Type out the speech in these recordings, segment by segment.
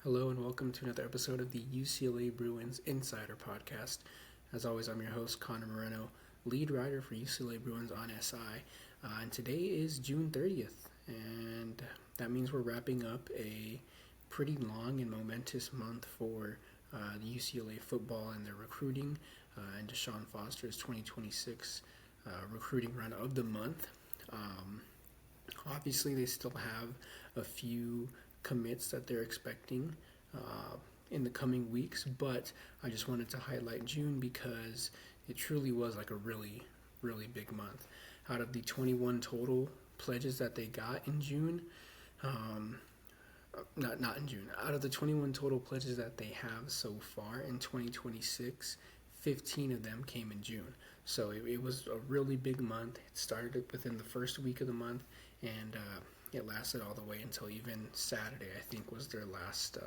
Hello and welcome to another episode of the UCLA Bruins Insider Podcast. As always, I'm your host, Connor Moreno, lead writer for UCLA Bruins on SI. And today is June 30th, and that means we're wrapping up a pretty long and momentous month for the UCLA football and their recruiting, and DeShaun Foster's 2026 recruiting run of the month. Obviously, they still have a few commits that they're expecting in the coming weeks, but I just wanted to highlight June because it truly was like a really, really big month. Out of the 21 total pledges that they got in June, not in June, out of the 21 total pledges that they have so far in 2026, 15 of them came in June. So it was a really big month. It started within the first week of the month, and it lasted all the way until even Saturday, I think, was their last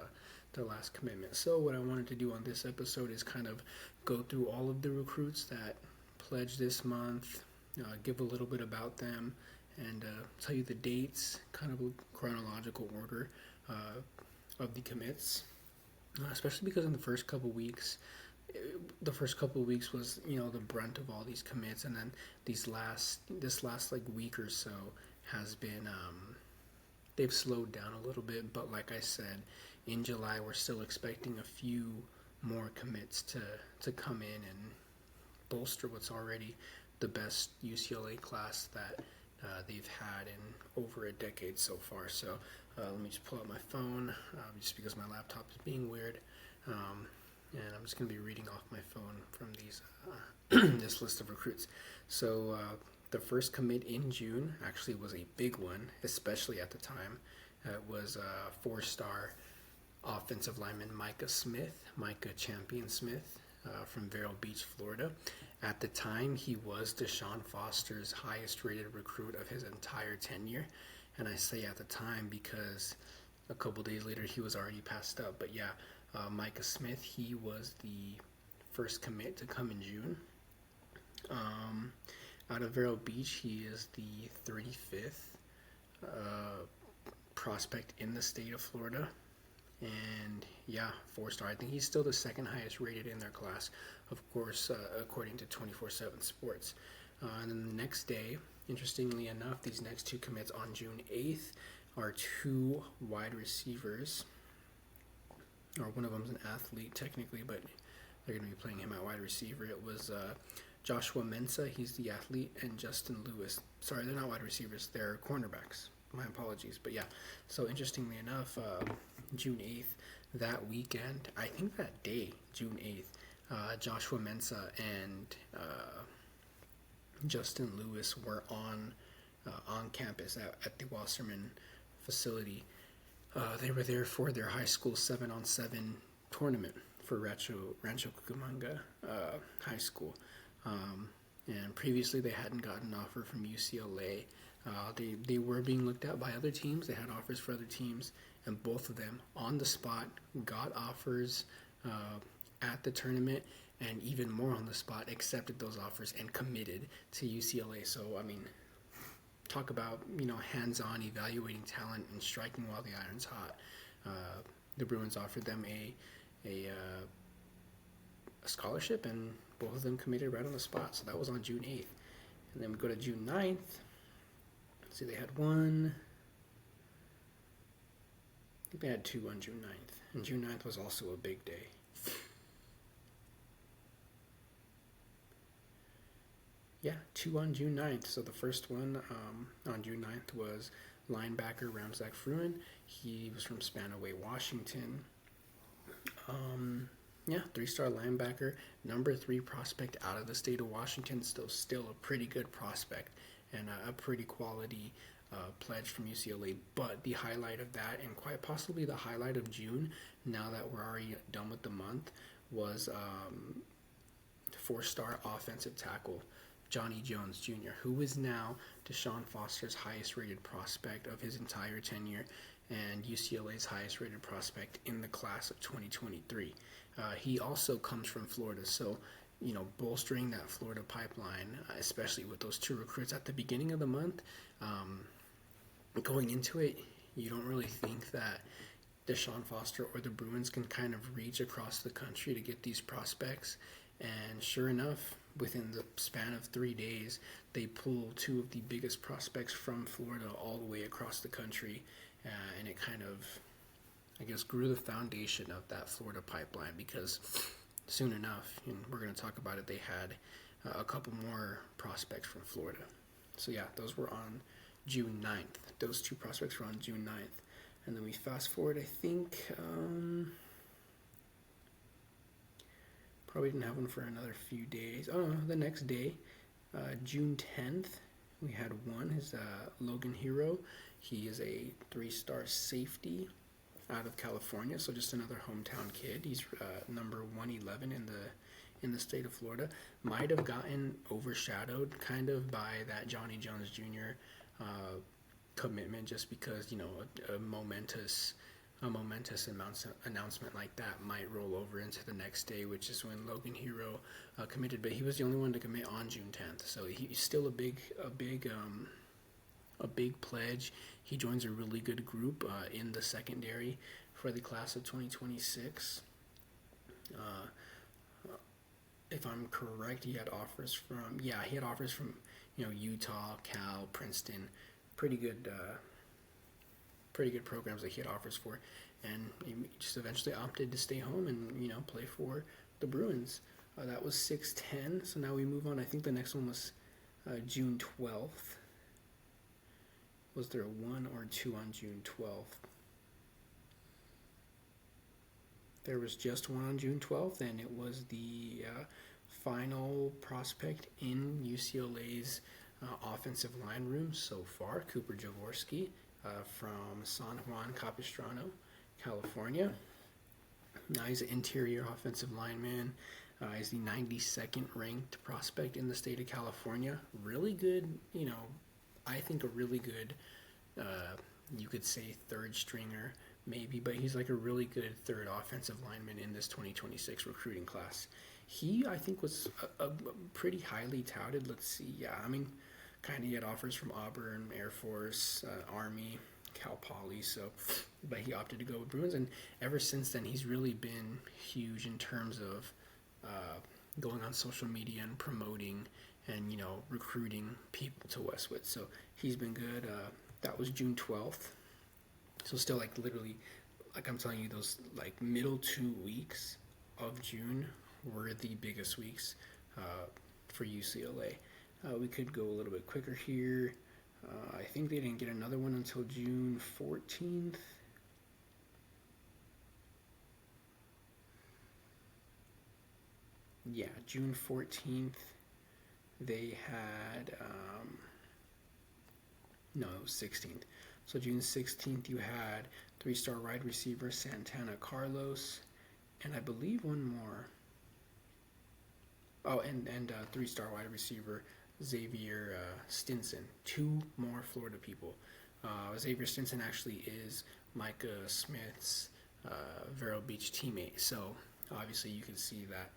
commitment. So what I wanted to do on this episode is kind of go through all of the recruits that pledged this month, give a little bit about them, and tell you the dates, kind of a chronological order of the commits, especially because in the first couple weeks was the brunt of all these commits, and then this last like week or so has been they've slowed down a little bit. But like I said, in July we're still expecting a few more commits to come in and bolster what's already the best UCLA class that they've had in over a decade so far. So let me just pull out my phone, just because my laptop is being weird. And I'm just going to be reading off my phone from these this list of recruits. So the first commit in June actually was a big one, especially at the time. It was four-star offensive lineman Micah Champion Smith, from Vero Beach, Florida. At the time, he was DeShaun Foster's highest-rated recruit of his entire tenure. And I say at the time because a couple days later he was already passed up. But yeah, Micah Smith, he was the first commit to come in June. Out of Vero Beach, he is the 35th prospect in the state of Florida. And yeah, four-star. I think he's still the second highest rated in their class, of course, according to 24/7 Sports. And then the next day, interestingly enough, these next two commits on June 8th are two wide receivers. Or one of them's an athlete technically, but they're going to be playing him at wide receiver. It was Joshua Mensah, he's the athlete, and Justin Lewis. Sorry, they're not wide receivers, they're cornerbacks. My apologies. But yeah, so interestingly enough, June 8th, that weekend, I think that day, June 8th, Joshua Mensah and Justin Lewis were on campus at the Wasserman facility. They were there for their high school 7-on-7 tournament for Rancho Cucamonga High School. And previously they hadn't gotten an offer from UCLA. They were being looked at by other teams. They had offers for other teams, and both of them on the spot got offers at the tournament, and even more on the spot accepted those offers and committed to UCLA. So I mean, talk about hands-on evaluating talent and striking while the iron's hot. The Bruins offered them a scholarship, and both of them committed right on the spot. So that was on June 8th. And then we go to June 9th. See, they had one. I think they had two on June 9th. And June 9th was also a big day. Yeah, two on June 9th. So the first one on June 9th was linebacker Ramzak Fruin. He was from Spanaway, Washington. Yeah, three-star linebacker, number 3 prospect out of the state of Washington. Still a pretty good prospect and a pretty quality pledge from UCLA. But the highlight of that, and quite possibly the highlight of June, now that we're already done with the month, was 4-star offensive tackle Johnny Jones Jr., who is now DeShaun Foster's highest-rated prospect of his entire tenure and UCLA's highest-rated prospect in the class of 2023. He also comes from Florida, so bolstering that Florida pipeline, especially with those two recruits at the beginning of the month, going into it, you don't really think that DeShaun Foster or the Bruins can kind of reach across the country to get these prospects. And sure enough, within the span of 3 days, they pull two of the biggest prospects from Florida all the way across the country. And it kind of, I guess, grew the foundation of that Florida pipeline, because soon enough, and we're going to talk about it, they had a couple more prospects from Florida. So yeah, those were on June 9th. Those two prospects were on June 9th. And then we fast forward, I think, probably didn't have one for another few days. Oh, the next day, June 10th, we had one. His Logan Hero. He is a 3-star safety out of California, so just another hometown kid. He's number 111 in the state of Florida. Might have gotten overshadowed kind of by that Johnny Jones Jr. Commitment, just because, you know, a momentous announcement like that might roll over into the next day, which is when Logan Hero committed. But he was the only one to commit on June 10th, so he's still a big pledge. He joins a really good group in the secondary for the class of 2026. If I'm correct, he had offers from Utah, Cal, Princeton, pretty good programs that he had offers for, and he just eventually opted to stay home and, you know, play for the Bruins. That was 6/10. So now we move on. I think the next one was June 12th. Was there a 1 or 2 on June 12th? There was just one on June 12th, and it was the final prospect in UCLA's offensive line room so far, Cooper Jaworski from San Juan Capistrano, California. Now he's an interior offensive lineman. He's the 92nd ranked prospect in the state of California. Really good, you know, I think a really good, you could say third stringer maybe, but he's like a really good third offensive lineman in this 2026 recruiting class. He, I think, was a pretty highly touted. Let's see, yeah, I mean, kind of get offers from Auburn, Air Force, Army, Cal Poly, but he opted to go with Bruins, and ever since then he's really been huge in terms of going on social media and promoting and, you know, recruiting people to Westwood. So he's been good. That was June 12th. So still, like, literally, like I'm telling you, those like middle 2 weeks of June were the biggest weeks for UCLA. We could go a little bit quicker here. I think they didn't get another one until June 14th. Yeah, June 14th, they had, no, it was 16th. So June 16th, you had 3-star wide receiver Santana Carlos, and I believe one more. Oh, and 3-star wide receiver Xavier Stinson. 2 more Florida people. Xavier Stinson actually is Micah Smith's Vero Beach teammate, so obviously you can see that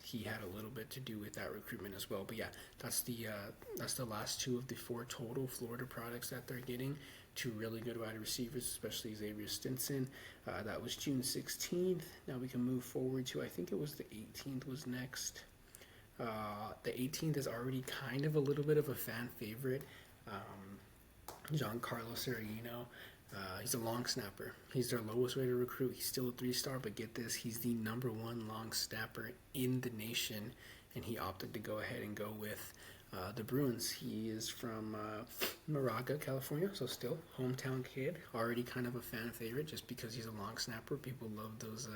he had a little bit to do with that recruitment as well. But yeah, that's the last 2 of the 4 total Florida products that they're getting. 2 really good wide receivers, especially Xavier Stinson. That was June 16th. Now we can move forward to, I think it was the 18th was next. The 18th is already kind of a little bit of a fan favorite. Giancarlo Serrino. He's a long snapper. He's their lowest rated recruit. He's still a 3-star, but get this, he's the number 1 long snapper in the nation, and he opted to go ahead and go with the Bruins. He is from Moraga, California, so still hometown kid. Already kind of a fan favorite just because he's a long snapper. People love those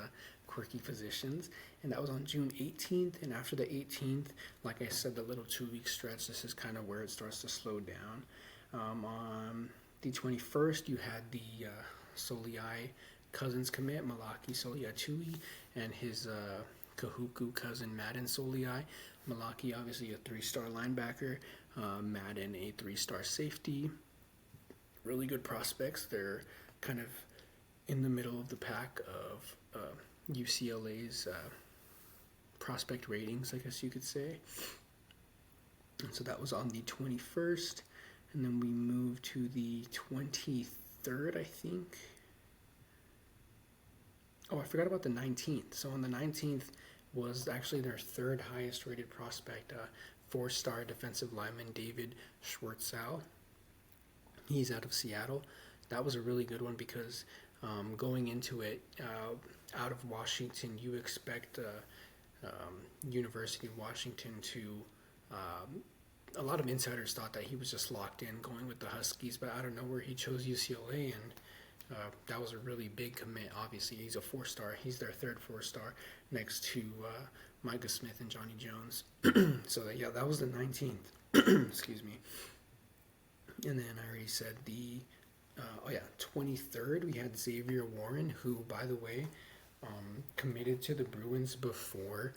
quirky positions. And that was on June 18th, and after the 18th, like I said, the little 2-week stretch, this is kind of where it starts to slow down. On the 21st, you had the Soliai cousins commit, Malaki Soliai-Tui, and his Kahuku cousin, Madden Soliai. Malaki, obviously a 3-star linebacker. Madden, a 3-star safety. Really good prospects. They're kind of in the middle of the pack of UCLA's prospect ratings, I guess you could say. And so that was on the 21st. And then we moved to the 23rd, I think. Oh, I forgot about the 19th. So on the 19th was actually their third highest rated prospect, four-star defensive lineman David Schwartzow. He's out of Seattle. That was a really good one because going into it, out of Washington, you expect University of Washington to. A lot of insiders thought that he was just locked in going with the Huskies, but I don't know where he chose UCLA, and that was a really big commit. Obviously, he's a four-star. He's their third four-star next to Micah Smith and Johnny Jones. So, yeah, that was the 19th. Excuse me. And then I already said the 23rd, we had Xavier Warren, who, by the way, committed to the Bruins before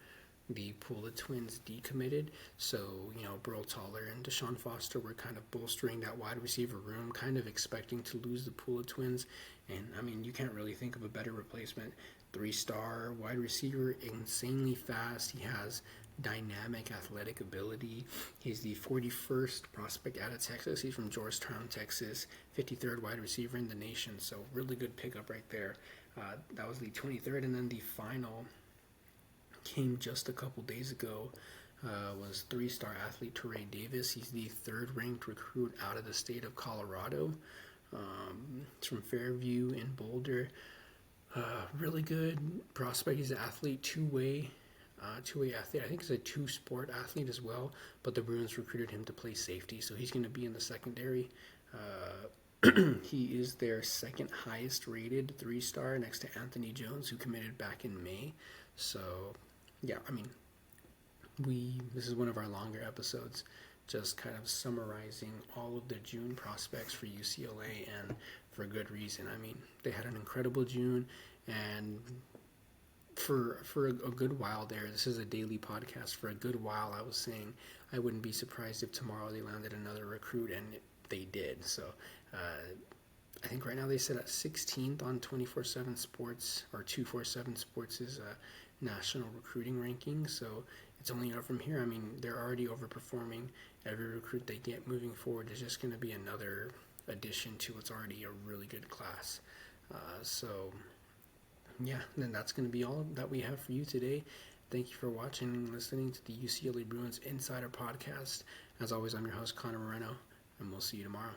the Pula twins decommitted. So, Burl Toller and DeShaun Foster were kind of bolstering that wide receiver room, kind of expecting to lose the Pula twins. And, I mean, you can't really think of a better replacement. 3-star wide receiver, insanely fast. He has dynamic athletic ability. He's the 41st prospect out of Texas. He's from Georgetown, Texas. 53rd wide receiver in the nation. So, really good pickup right there. That was the 23rd. And then the final came just a couple days ago, was 3-star athlete Torrey Davis. He's the third-ranked recruit out of the state of Colorado. It's from Fairview in Boulder. Really good prospect. He's an athlete, two-way athlete. I think he's a two-sport athlete as well, but the Bruins recruited him to play safety, so he's going to be in the secondary. He is their second highest rated 3-star next to Anthony Jones, who committed back in May. So, yeah, I mean, this is one of our longer episodes, just kind of summarizing all of the June prospects for UCLA, and for good reason. I mean, they had an incredible June, and for a good while there, this is a daily podcast, for a good while I was saying I wouldn't be surprised if tomorrow they landed another recruit, and they did. So I think right now they sit at 16th on 24/7 Sports, or 247 Sports' national recruiting ranking. So it's only up from here. I mean, they're already overperforming. Every recruit they get moving forward is just going to be another addition to what's already a really good class. So yeah, then that's going to be all that we have for you today. Thank you for watching and listening to the UCLA Bruins Insider Podcast. As always, I'm your host, Connor Moreno, and we'll see you tomorrow.